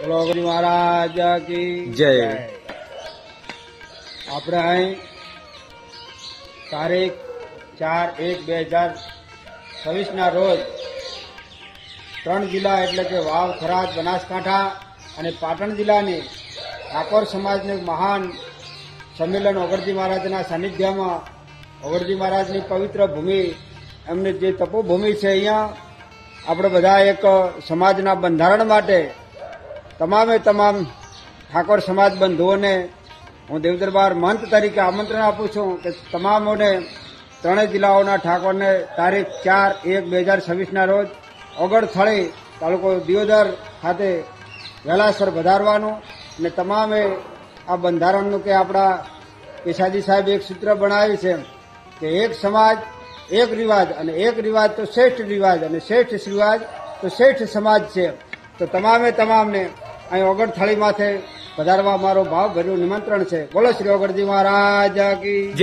બોલો ગણપતિ મહારાજ કી જય. આપણે અહીં તારીખ 4/1/2026 રોજ 3 જિલ્લા એટલે કે વાવ, થરાદ, બનાસકાંઠા અને પાટણ જિલ્લાની ઠાકોર સમાજનું મહાન સંમેલન ઓગણજી મહારાજના સાનિધ્યમાં ઓગણજી મહારાજની પવિત્ર ભૂમિ, એમની જે તપોભૂમિ છે, અહીંયા આપણે બધા એક સમાજના બંધારણ માટે તમામે તમામ ઠાકોર સમાજ બંધુઓને હું દેવદરબાર મહંત તરીકે આમંત્રણ આપું છું કે તમામોને ત્રણેય જિલ્લાઓના ઠાકોરને તારીખ 4/1/2026 રોજ ઓગણથળી તાલુકો દિયોદર ખાતે વહેલાસર વધારવાનું અને તમામે આ બંધારણનું કે આપણા કેસાજી સાહેબ એક સૂત્ર બનાવ્યું છે કે એક સમાજ એક રિવાજ, અને એક રિવાજ તો શ્રેષ્ઠ રિવાજ, અને શ્રેષ્ઠ રિવાજ તો શ્રેષ્ઠ સમાજ છે. તો તમામને અહીં ઓગણથળી માથે વધારવા મારો ભાવભર્યું નિમંત્રણ છે. બોલો શ્રી ઓગણજી મહારાજ કી.